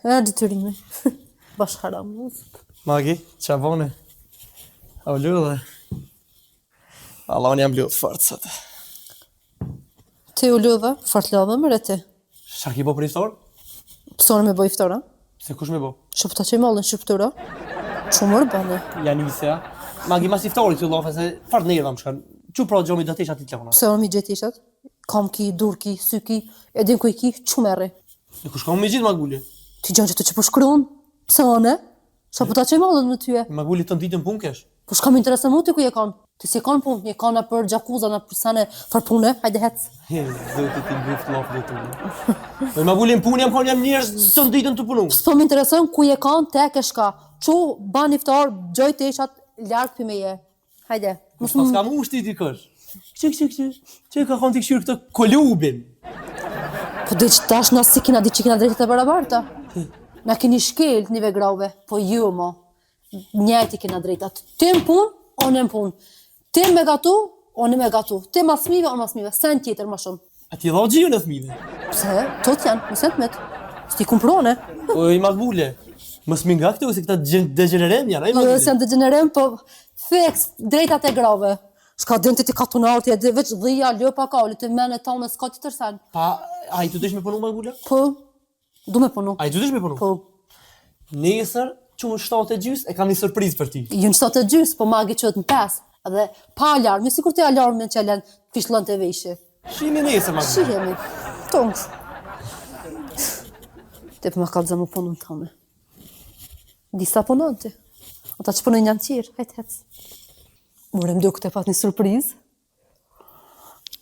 Detyrimi. Bashkaram. Magi, qa vone? A u lodhe? Allah, unë jam lodhë fort sot. Ti u lodhe? Fort lodhe më ti. Qa ki po për iftar? Pësone me bo iftara? Se kush me bo? Shupta që i mallën shuptura? Qumër bane. Janisja. Magi, mas iftarit të lofe, se fort nirë më shkan. Që pra gjomi do t'isha ti t'lona? Pse unë mi gjithë ishat? Kam ki, dur ki, sy ki, edin ku i ki, qumeri. E kush kam me gjithë Maguli? Ti gjanë që të që po shkruan? Pse one? Qa po ta që i mallën me tyje? Maguli të ditën pun kesh? Po shkam interesën mu ti ku je kanë? Ti si kanë punë, je kanë për gjakuza, në për sene farpune, hajde hec. He, zoti ti nguft lofë dhe të më. Po Maguli në punë jam njerëz të ditën të punu. S'po më interesën ku je kanë, te ke shka. Qo, ban iftar, gjoj të ishat, larkë për me je. Hajde. Pas ka mu shti ti kësh. Që ka konë t'i këshyrë këtë kolubin? Po dhe që tash na si kina di që kina drejtet e barabarta. Na keni shkel nive grave, po ju mo. Njëti kina drejtat. Ti në pun, onë në pun. Ti me gatu, onë me gatu. Ti ma thmive, onë ma thmive. Sen tjetër ma shumë. A ti dha gjiju në thmive? Pse? Tot janë, në sent met. S'ti kumprone. O i Magbule, mës mi nga këtu, se këta degenerem janë, a i Magbule? Jo, se në degenerem, po feks drejtat e grave. Shka dënë ti katunarti, e veç dhija, ljopa ka, të mene tonë, s'ka ti tërsen. Pa, a i të desh me punu Magbule? Po, du me punu. A i të desh me punu? Po, Nesër, që në 7:30, e kam një surprizë për ti. ju në 7:30, po magi qëtë në 5. Edhe pa alarmi, si kur ti alarmin që alen fishlën të vejshi. Shimi nesër, Magbule. Shihemi, tongës. Te për më kalëzë më punën të me. Disa punon ti. Ata që punën janë qirë, hajtë hec. Mure më duke të pat një surprizë.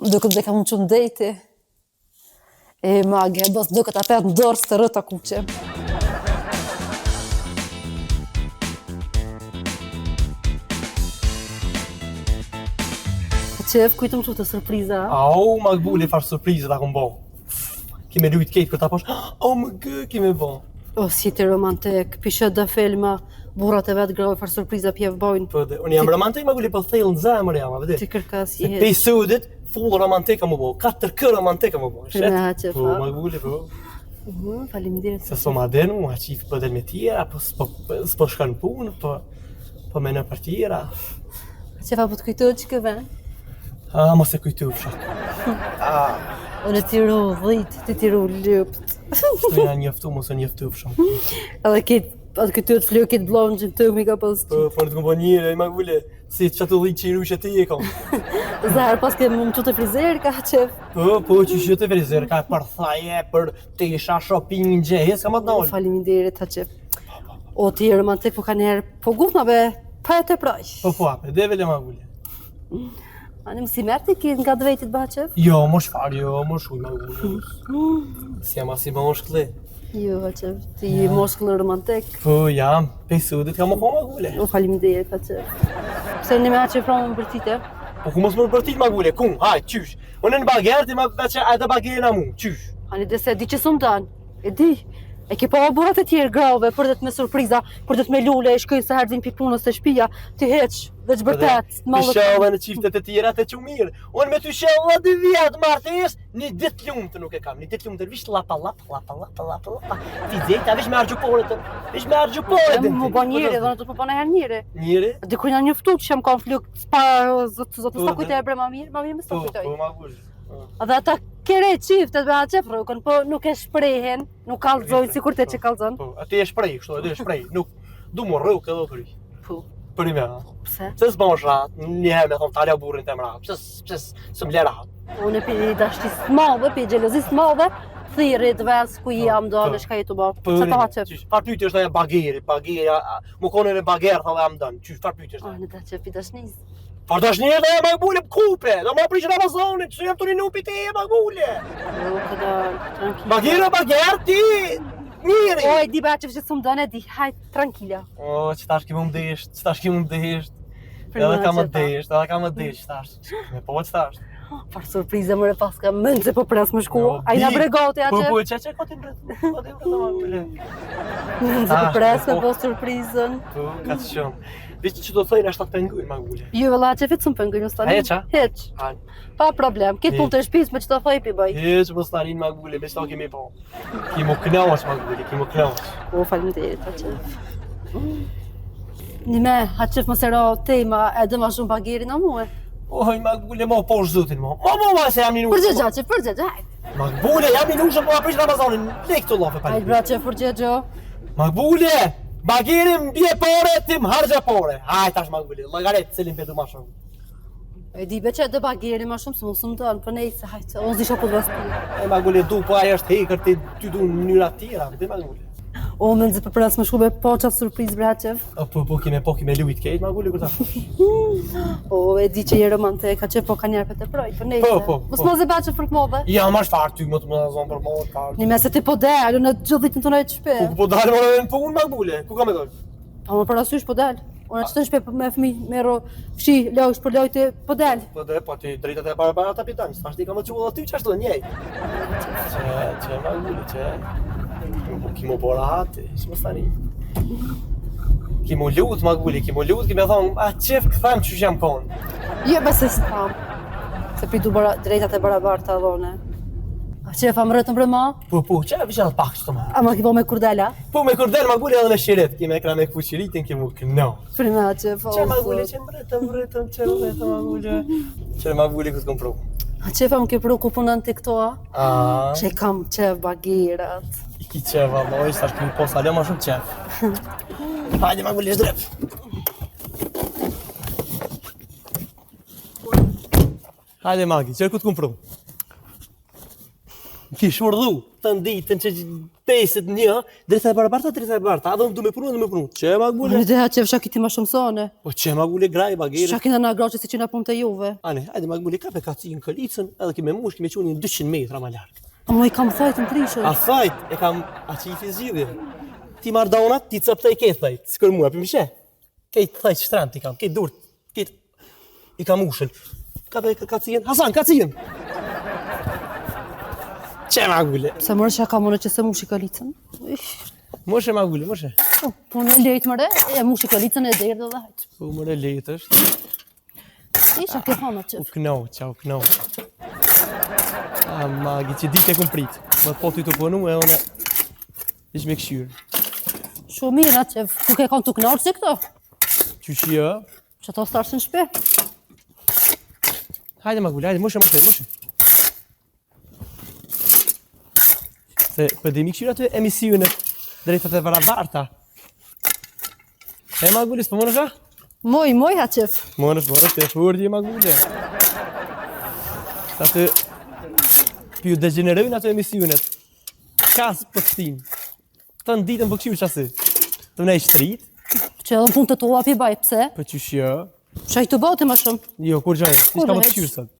Duke të kam në qënë dejti. E magi, bas duke të apet në dorës të rëta kuqe. Qef, kujtëm që të surpriza. Au, Magbule, farë surprizë ta kom bo. Kime lujt kejtë për ta posh, më gë, kime bo. O, si të romantik, pishet dhe filma, burat e vetë grave farë surpriza pjevë bojnë. Po, unë jam romantik, Magbule, po thellë në zemër jam, a vëdi? Ti kërkas Se jetë. 5 sudit, full romantika më bo, 4 romantika më bo, shet? Na, që Po, fa. Magbule, po. Faleminderit. Se s'o ma denu, a qif për del me tjera, po s'po shkan punë, po me në për tjera. Që fa po të kujtojë që këve? Mos e kujtu fshak. Unë e tiru dhit, ti tiru lëpt. Shtu janë njëftu, mos e njëftu fshak. Edhe atë këtë të fljo këtë blonë që në të mi ka pas që. Po në të këmbo njëre, i Magbule, si që të dhit që i rushe ti e kom. Zahar pas ke më të frizer ka qef. Po që që të frizer, ka për thaje, për të isha shopping në gjehe, s'ka ma të nalë. Faleminderit ha qef. O ti romantik po ka njerë, po gufna be, pa e të praj. Po ape, devele Magbule. Ani më si mërë ti ki nga dvejtit ba qef? Jo, mosh farë, jo, mosh uj Magbule. Si jam asi moshkli. Jo, ha qef, ti moshkëllë romantik. Po jam, pesudit ka më po Magbule. O faleminderit ha qef. Pse një me ha qef romë më bërtite? Po ku mos më bërtit Magbule, ku, haj, qysh. Unë në bagerë, ti ma veqe ajde bagerë na mu, qysh. Ani dhe se di që së më danë, e di. E ki pa burat e tjerë grave, për dhe të me surpriza, për dhe të me lule, e shkojnë se herdin pikpunës të shpia, ti heq, veç bërtet, Të shella në qiftet e tjera të që mirë. Unë me të shella 2 vjetë martes, një ditë lumë të nuk e kam, një ditë lumë të vish lapa. Ti dhejta, vish me argjupore të, vish me argjupore të. Më bo njëri, dhe në të më po në herë njëri. Njëri? Dikuj në njëftu që jem konflikt, zotë s'ta kujte e bre ma mirë më s'ta kujtoj. Po, Magbule. Dhe ata kere qiftet me atë qef rukën, po nuk e shprehen, nuk kalzojnë si kur te që kalzon. Po, ati e shprej, kështu, ati e shprej, nuk, du më rruk edhe kërri. Po, Për i me, pse? Pse s'bën shrat, njëherë me thonë talja burrin të mra, pse s'm le rahat. Unë pi dashtis madhe, pi gjelozis madhe, thirit ves ku jam do në shka jetu bo. Që ta qef? Farë pyjtë është aja bageri, më kone në bagerë, thave jam dënë, qysh, farë pyjtë është aja. Në ta qef i dashnis. Farë dashnjë dhe e Magbule kupe, do më prishë Ramazanit, që jam të një nupi te e Magbule. Jo, këda, tranquila. Bagerë, ti, njëri. Oj, di ba që që së më dëne, di, hajt, tranquila. O, që tash ki më mdesht, Edhe ka më desht, tash. Me po që tash. Par surprize mëre pas ka mend se po pres më shku. Ai na bregoti Po atë. po çe kotin bret. Kotin bret magule. Mend se po pres me po surprizën. Po ka të shumë. Vishë që do të thëjnë ashtë të penguin magule. Jo valla që vetë më penguin stani. Heqa? Heq. Han. Pa problem. Këtë punë të shtëpisë me çfarë thoj pi bëj. Heq më stanin magule, me çfarë kemi po. Kimo knash magule, kimo knash. O faleminderit atë. Nime, haqef më sero tema e dë ma shumë pagirin a muë. Oj, magule, mo po zotin mo. Mo se jam një nushë. Përgjegja që, përgjegja, hajt. Magule, jam një nushë, po aprish Ramazanin. Le këtu lofe pa. Hajt bra që përgjegjo. Magule, bagirin bje pore, tim hargja pore. Hajt tash magule, llogaret cilin pedu ma shumë. E di be që e dë bagiri ma shumë, se mos më tonë, për nejse, hajt, unë zisha po dvasti. E magule, du, po ajo është hekër, ty du në mënyra tjera, dhe magule. O, me nëzë për pres më shku me po qatë surpriz braçev. Po kime lujt kejt, magule, kur ta. O, e di që je romantik, ka që po ka njerë për të proj, për nejse. Po. Mos më zë braçev për këmove. Ja, ma shfarë ty, më të më zonë për më të Një me se ti po delë, në gjithë ditën të nëjtë shpe. Ku po dalë më në punë, magule, ku ka me dojë? Pa më parasysh po delë. Unë që të në shpe me fmi, me ro, fshi, lojsh për lojtë, po delë. Po dhe, po ti drejtat e para tapitan, s'tash ti ka më quë dhe ty që ashtu dhe njej. Që, magule, që... Kimo po rahati, s'më stani. Kimo lut, magule, kime thonë, a qef këthem që jam konë. Jo, bese së tham. Se pritu drejtat e barabarta dhone. A që e fa më rëtë më brëma? Po, që e vishat pak që të ma. A ma ki po me kurdela? Po me kurdel, magule edhe në shiret, kime ekra me këfuqiritin, kimo këno. Prima që fa Që magule, që mbretëm, që magule. Që magule këtë kom pru. A që e fa më ke pru ku punën të këtoa? A, Që e kam qef bagirat. i ki qeva, moj, s'tash këmi posa, leo ma shumë qef. Hajde, magule, shdrep. Hajde, magi, që këtë kom pru. Ki shmërdhu të nditën që 51, drejta e barabarta, adhe du me punu, Që magule? Në ideja që fsha kiti ma shumë sone. Po që magule graj, bagire. Fsha kina nga groqe si që nga punë të juve. Ane, hajde magule, ka pe kacin këlicën, edhe kime mush, kime qunin 200 metra ma larkë. A mo i kam thajt në trishën. A thajt, e kam aqi i fizidhje. Ti marrë donat, ti cëptaj ketë thajt, s'kër mua, për mishe. Kejtë thajt shtran ti kam, kejtë durt, kejtë i kam ushën. Ka pe kacin, Hasan, kacin! Që magule? Se mërë që ka mënë që se mu shikalicën. Moshe magule, moshe. Po në lejtë mëre, e mu shikalicën e dherë dhe hajtë. Po mëre lejtë është. Isha ke hana që. U knoq. A magi, që ditë e kum prit. Më po ty të punu e ona ish me këshyrë. Shumë mirë që ku ke kanë të knarë si këto. Qyshia. Që ato starë në shpe. Hajde magule, hajde, moshe. Se për dhe mi këshyrë aty emisionet drejtat e barabarta. E magule, s'po mënë ka? Moj ha qef. Mënësh, të furdi e magule. Sa të pju degenerojnë ato emisionet. Kas për këtim. Të në ditën për këshyrë qasi. Të ne i shtrit. Që edhe në punë të tua pi baj, pse? Për qyshia. Shaj të bote ma shumë. Jo, kur gjojnë, si s'ka më të Kur këshyrë sot.